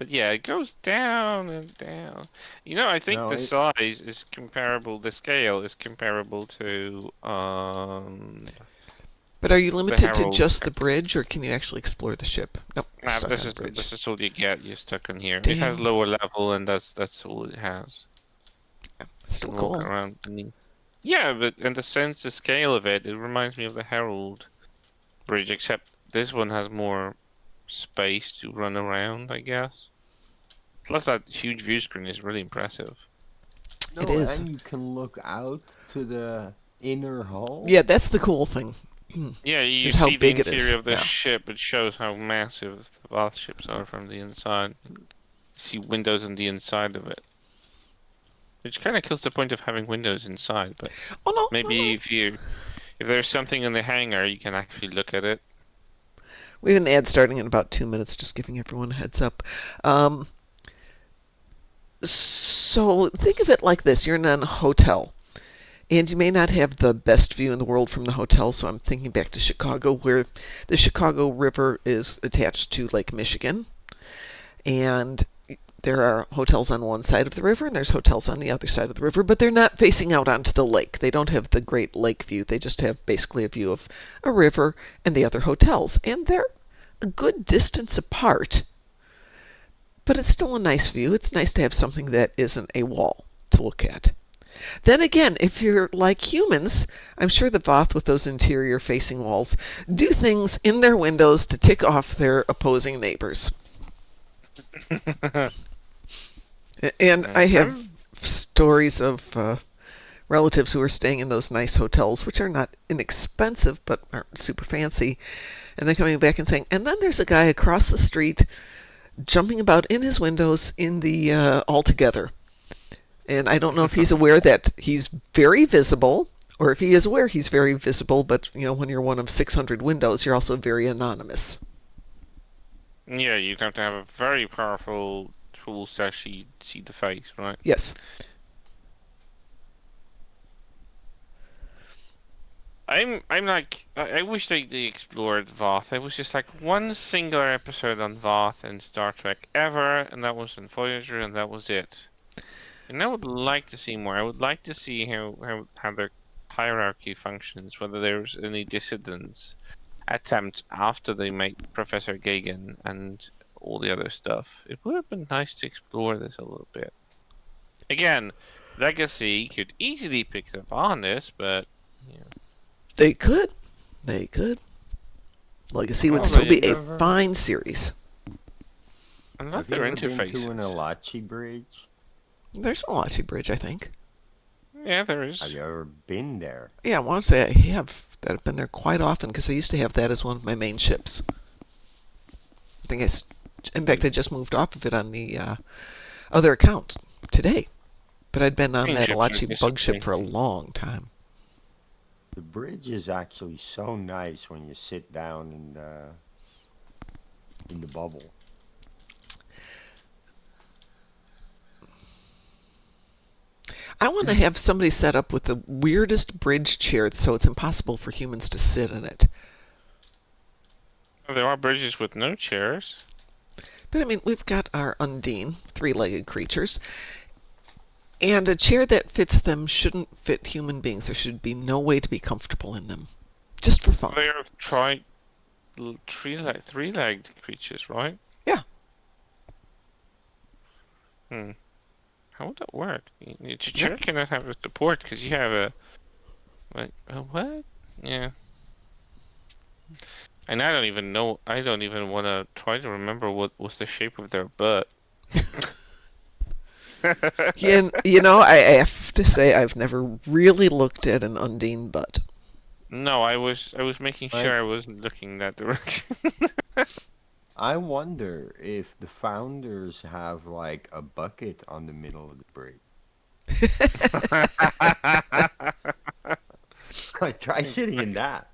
yeah, it goes down and down. You know, I think No, the it- size is comparable. The scale is comparable to But are you limited to Herald. just the bridge, or can you actually explore the ship? Nope. you're Nah, stuck this on a is bridge. this is all you get. You're stuck on here. It Damn. has lower level, and that's all it has. Still Walk cool. around. Yeah, but in the sense, the scale of it, it reminds me of the Herald Bridge, except this one has more space to run around, I guess. Plus, that huge view screen is really impressive. No, It is. And you can look out to the inner hull. Yeah, that's the cool thing. Yeah, you Is how see big the it is, interior of the yeah. ship. It shows how massive the bath ships are from the inside. You see windows on the inside of it. Which kind of kills the point of having windows inside, but Oh no. maybe no. if there's something in the hangar, you can actually look at it. We have an ad starting in about 2 minutes, just giving everyone a heads up. So think of it like this: you're in a hotel, and you may not have the best view in the world from the hotel. So I'm thinking back to Chicago, where the Chicago River is attached to Lake Michigan, and there are hotels on one side of the river and there's hotels on the other side of the river, but they're not facing out onto the lake. They don't have the great lake view. They just have basically a view of a river and the other hotels. And they're a good distance apart, but it's still a nice view. It's nice to have something that isn't a wall to look at. Then again, if you're like humans, I'm sure the Voth with those interior facing walls do things in their windows to tick off their opposing neighbors. And I have stories of relatives who are staying in those nice hotels, which are not inexpensive but aren't super fancy, and then coming back and saying, and then there's a guy across the street jumping about in his windows in the altogether. And I don't know if he's aware that he's very visible, or if he is aware he's very visible, but you know, when you're one of 600 windows, you're also very anonymous. Yeah, you'd have to have a very powerful tool to actually see the face, right? Yes. I'm like, I wish they explored Voth. It was just like one singular episode on Voth in Star Trek ever, and that was in Voyager, and that was it. And I would like to see more. I would like to see how the hierarchy functions, whether there's any dissidence attempts after they make Professor Gagan and all the other stuff. It would have been nice to explore this a little bit. Again, Legacy could easily pick up on this, but you know. They could. They could. Legacy would Well, still they be a never- fine series. I love Have you their ever been to interfaces. an Alachi bridge? There's a Lachi Bridge, I think. Yeah, there is. Have you ever been there? Yeah, I want to say I have. That I've been there quite often because I used to have that as one of my main ships. I think in fact, I just moved off of it on the other account today. But I'd been on Main that ship, Alachi bug basically. ship for a long time. The bridge is actually so nice when you sit down in the bubble. I want to have somebody set up with the weirdest bridge chair so it's impossible for humans to sit in it. There are bridges with no chairs. But I mean, we've got our Undine, three-legged creatures, and a chair that fits them shouldn't fit human beings. There should be no way to be comfortable in them, just for fun. They are three-legged creatures, right? Yeah. How would that work? Your chair cannot have a support because you have a what? Yeah. And I don't even know. I don't even want to try to remember what was the shape of their butt. I have to say I've never really looked at an undine butt. No, I was making Like, sure I wasn't looking that direction. I wonder if the founders have like a bucket on the middle of the bridge. Like, try sitting in that.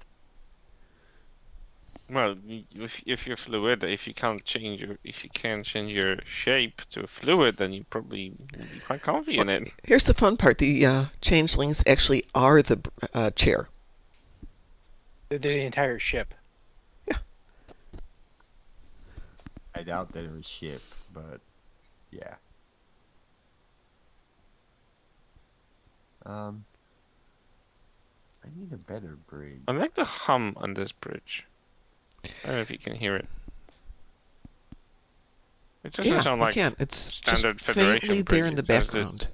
Well, if you're fluid, if you can't change your shape to a fluid, then you probably will be quite comfy in it. Here's the fun part: the changelings actually are the chair. They're the entire ship. I doubt they're a ship, but yeah. I need a better bridge. I like the hum on this bridge. I don't know if you can hear it. It doesn't Yeah, sound I like can. It's standard just Federation faintly there in bridge, the it does background.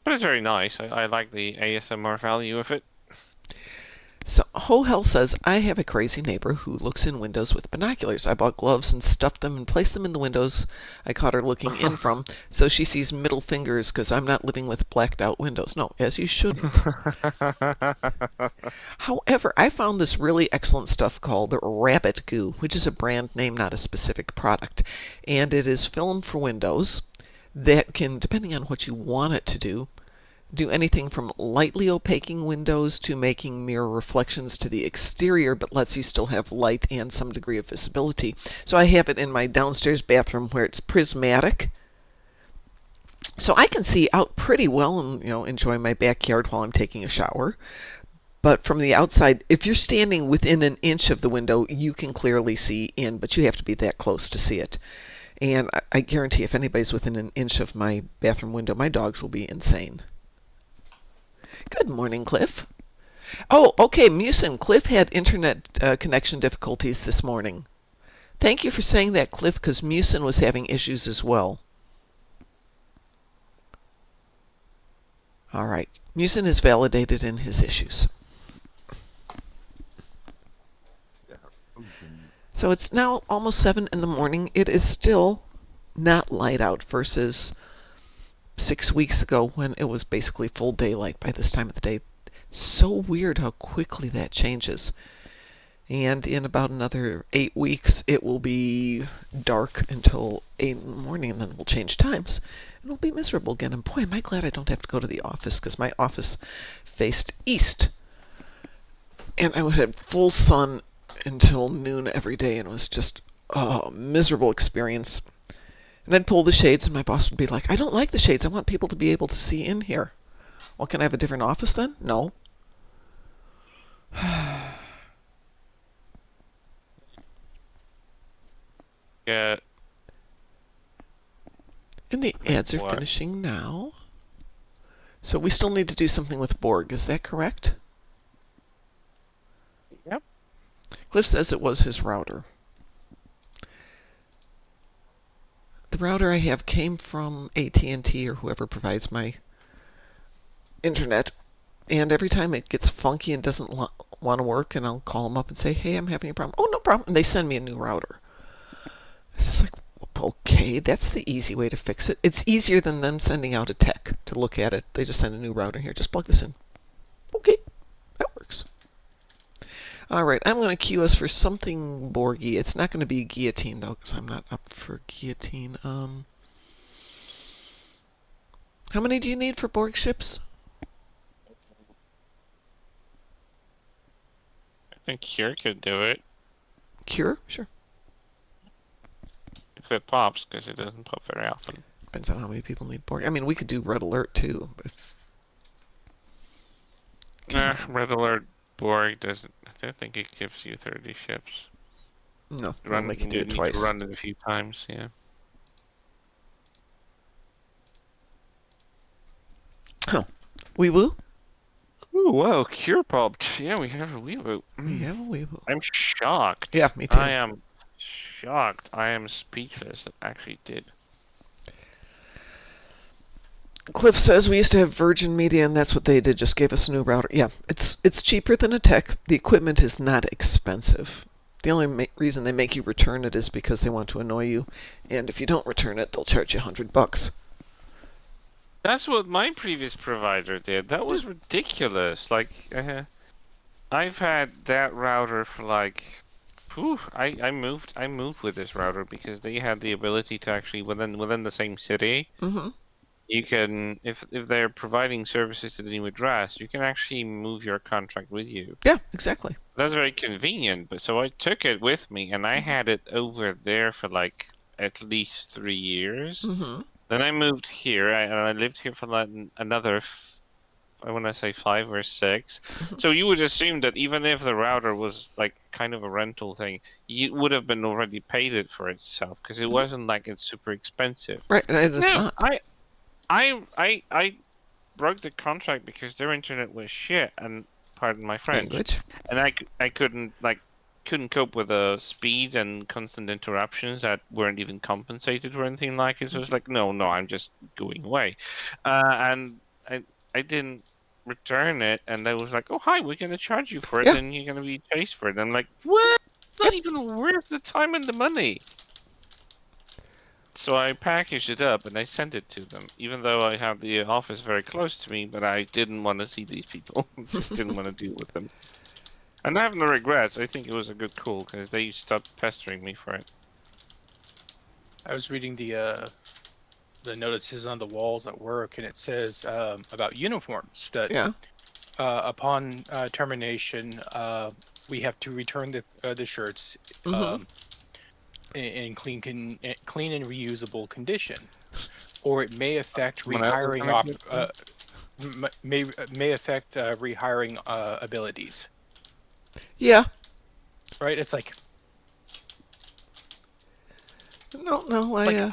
But it's very nice. I like the ASMR value of it. So, Ho Hell says, I have a crazy neighbor who looks in windows with binoculars. I bought gloves and stuffed them and placed them in the windows I caught her looking in from, so she sees middle fingers because I'm not living with blacked out windows. No, as you shouldn't. However, I found this really excellent stuff called Rabbit Goo, which is a brand name, not a specific product. And it is film for windows that can, depending on what you want it to do anything from lightly opaquing windows to making mirror reflections to the exterior, but lets you still have light and some degree of visibility. So I have it in my downstairs bathroom where it's prismatic. So I can see out pretty well and enjoy my backyard while I'm taking a shower. But from the outside, if you're standing within an inch of the window, you can clearly see in, but you have to be that close to see it. And I guarantee if anybody's within an inch of my bathroom window, my dogs will be insane. Good morning, Cliff. Oh, okay, Musin. Cliff had internet connection difficulties this morning. Thank you for saying that, Cliff, because Musin was having issues as well. All right. Musin is validated in his issues. So it's now almost 7 in the morning. It is still not light out versus 6 weeks ago when it was basically full daylight by this time of the day. So weird how quickly that changes. And in about another 8 weeks, it will be dark until 8 in the morning, and then we'll change times. And it'll be miserable again. And boy, am I glad I don't have to go to the office, because my office faced east. And I would have full sun until noon every day, and it was just a miserable experience. And I'd pull the shades, and my boss would be like, I don't like the shades. I want people to be able to see in here. Well, can I have a different office then? No. Yeah. And the ads are What? finishing now. So we still need to do something with Borg. Is that correct? Yep. Cliff says it was his router. The router I have came from AT&T or whoever provides my internet, and every time it gets funky and doesn't want to work, and I'll call them up and say, hey, I'm having a problem. Oh, no problem. And they send me a new router. It's just like, okay, that's the easy way to fix it. It's easier than them sending out a tech to look at it. They just send a new router here. Just plug this in. Okay, that works. All right, I'm going to cue us for something Borgy. It's not going to be guillotine, though, because I'm not up for guillotine. How many do you need for Borg ships? I think Cure could do it Cure? Sure. if it pops, because it doesn't pop very often. Depends on how many people need Borg. I mean, we could do Red Alert, too. But Red Alert Borg doesn't. I don't think it gives you 30 ships. no, we'll make you do it need twice. to run it a few times, yeah. Huh. Wee woo? Ooh, whoa, Cure popped. Yeah, we have a Weevo. We have a wee woo. I'm shocked. Yeah, me too. I am shocked. I am speechless. It actually did. Cliff says we used to have Virgin Media, and that's what they did. Just gave us a new router. Yeah, it's cheaper than a tech. The equipment is not expensive. The only reason they make you return it is because they want to annoy you, and if you don't return it, they'll charge you $100. That's what my previous provider did. That was ridiculous. Like, I've had that router for like, I moved with this router because they had the ability to actually within the same city. Mm-hmm. You can, if they're providing services to the new address, you can actually move your contract with you. Yeah, exactly. That's very convenient. But so I took it with me, and I had it over there for like at least 3 years. Mm-hmm. Then I moved here, and I lived here for like another, I want to say 5 or 6. So you would assume that even if the router was like kind of a rental thing, you would have been already paid it for itself because it wasn't like it's super expensive. Right, and it's No, not. I broke the contract because their internet was shit, and pardon my French, Language. and I couldn't cope with the speed and constant interruptions that weren't even compensated or anything like it. So it's like, no, I'm just going away, and I didn't return it, and they was like, oh hi, we're gonna charge you for it, Yeah. and you're gonna be chased for it. And I'm like, what? It's not even worth the time and the money. So I packaged it up and I sent it to them, even though I have the office very close to me, but I didn't want to see these people. Just didn't want to deal with them. And I have no regrets. I think it was a good call because they stopped pestering me for it. I was reading the notices on the walls at work, and it says about uniforms that Yeah. upon termination, we have to return the shirts Mm-hmm. in clean and reusable condition, or it may affect Someone else is rehiring gonna may affect rehiring abilities. Yeah. Right? It's like, No, Like-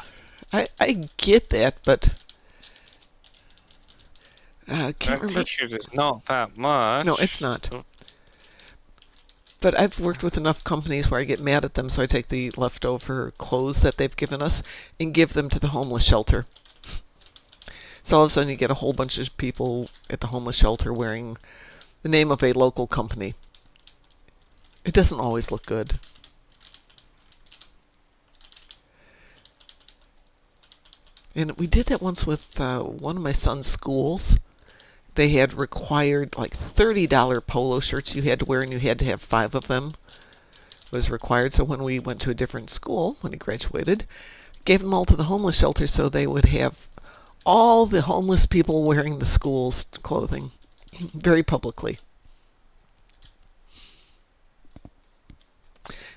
I get that, but can't That remember. t-shirt is not that much. No, it's not. But I've worked with enough companies where I get mad at them, so I take the leftover clothes that they've given us and give them to the homeless shelter. So all of a sudden you get a whole bunch of people at the homeless shelter wearing the name of a local company. It doesn't always look good. And we did that once with one of my son's schools. They had required like $30 polo shirts you had to wear, and you had to have 5 of them. Was required. So when we went to a different school, when he graduated, gave them all to the homeless shelter so they would have all the homeless people wearing the school's clothing very publicly.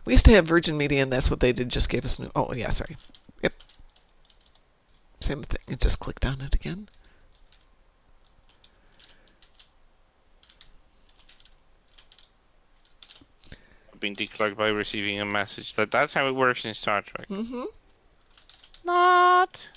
We used to have Virgin Media, and that's what they did. Just gave us new. Oh yeah, sorry. Yep. Same thing. It just clicked on it again. Being declared by receiving a message. That's how it works in Star Trek. Mm-hmm. Not.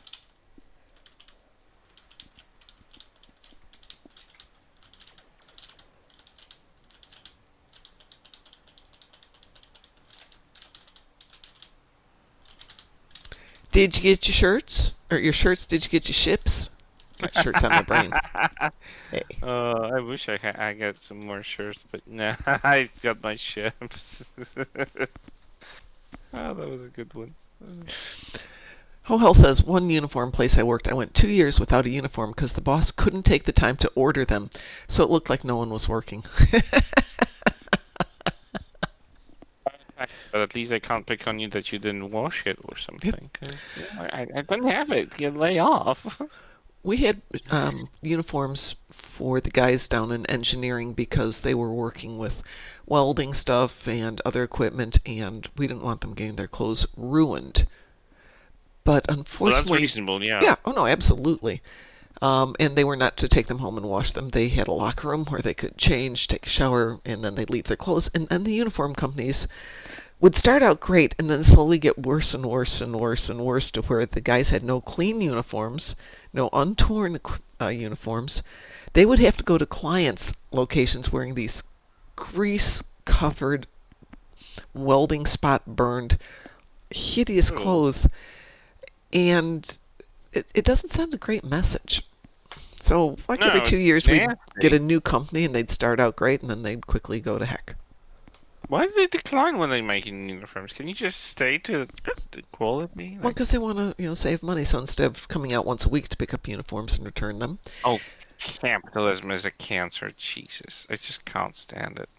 Did you get your shirts? Or your shirts, did you get your ships? Got shirts on my brain. Hey. I wish I got some more shirts, but no, I got my ships. Oh, that was a good one. Hell says, one uniform place I worked, I went 2 years without a uniform because the boss couldn't take the time to order them, so it looked like no one was working. But at least I can't pick on you that you didn't wash it or something. 'Cause, I didn't have it. You lay off. We had uniforms for the guys down in engineering because they were working with welding stuff and other equipment, and we didn't want them getting their clothes ruined. But Well, that's unfortunately, reasonable, yeah. yeah, oh no, absolutely. And they were not to take them home and wash them. They had a locker room where they could change, take a shower, and then they'd leave their clothes. And then the uniform companies would start out great and then slowly get worse and worse and worse and worse to where the guys had no clean uniforms, no untorn uniforms. They would have to go to clients' locations wearing these grease-covered, welding spot burned, hideous Ooh. clothes. And it doesn't send a great message. So, like every No, 2 years, we'd nasty. get a new company, and they'd start out great, and then they'd quickly go to heck. Why do they decline when they're making uniforms? Can you just stay to the quality? Well, because they want to, save money. So instead of coming out once a week to pick up uniforms and return them, Oh, capitalism is a cancer. Jesus, I just can't stand it.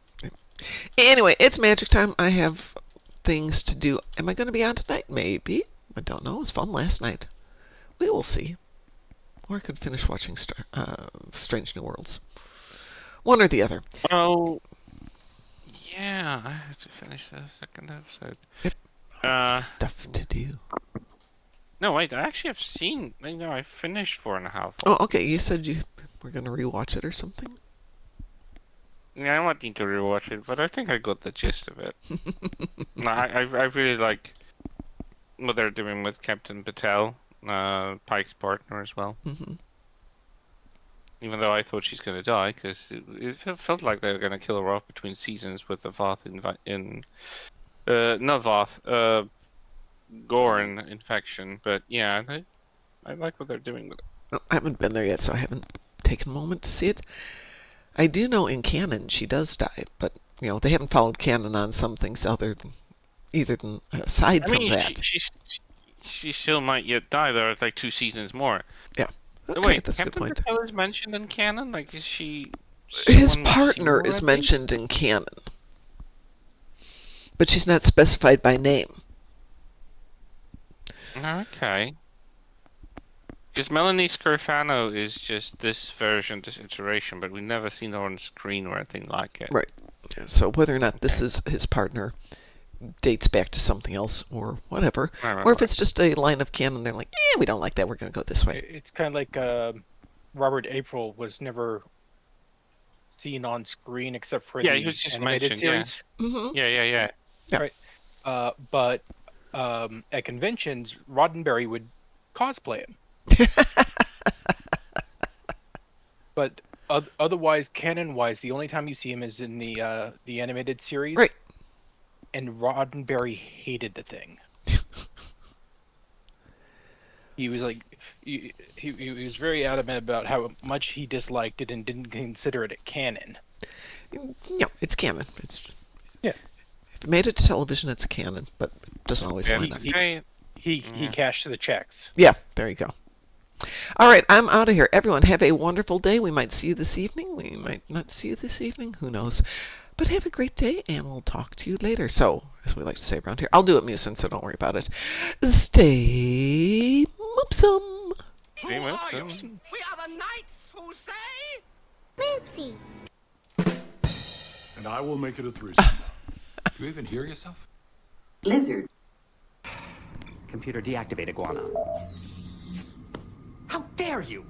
anyway, it's magic time. I have things to do. Am I going to be on tonight? Maybe. I don't know. It was fun last night. We will see. Or I could finish watching Strange New Worlds. One or the other. Oh, yeah, I have to finish the second episode. Yep. Stuff to do. No, wait, I actually have seen. I finished 4.5. Oh, okay. You said you were going to rewatch it or something? Yeah, I might need to rewatch it, but I think I got the gist of it. No, I really like what they're doing with Captain Patel, Pike's partner as well. Mm-hmm. Even though I thought she's gonna die, because it felt like they were gonna kill her off between seasons with the Voth not Voth, Gorn infection. But yeah, I like what they're doing with it. Well, I haven't been there yet, so I haven't taken a moment to see it. I do know in canon she does die, but they haven't followed canon on some things aside from that. She still might yet die. There are like 2 seasons more. Yeah. So Okay, wait, that's a good Captain point. Patel is mentioned in canon? Like, is she? His someone we've partner seen is already? mentioned in canon, but she's not specified by name. Okay. Because Melanie Scarfano is just this version, this iteration, but we've never seen her on screen or anything like it. Right. Yeah, so whether or not this is his partner dates back to something else or whatever, Right. or if it's just a line of canon, they're like, we don't like that, we're going to go this way. It's kind of like Robert April was never seen on screen except for Yeah, the he was just animated mentioned, yeah. series. Mm-hmm. Yeah. But at conventions, Roddenberry would cosplay him. But otherwise, canon-wise, the only time you see him is in the animated series. Right. And Roddenberry hated the thing. He was like, he was very adamant about how much he disliked it and didn't consider it a canon. It's canon. Yeah. If it made it to television, it's a canon, but it doesn't always Yeah, line up. He cashed the checks. Yeah, there you go. All right, I'm out of here. Everyone, have a wonderful day. We might see you this evening. We might not see you this evening. Who knows? But have a great day, and we'll talk to you later. So, as we like to say around here, I'll do it, Musin, so don't worry about it. Stay moopsome. Who are you? We are the knights who say... Moopsy. And I will make it a threesome. Do you even hear yourself? Lizard. Computer deactivate iguana. How dare you!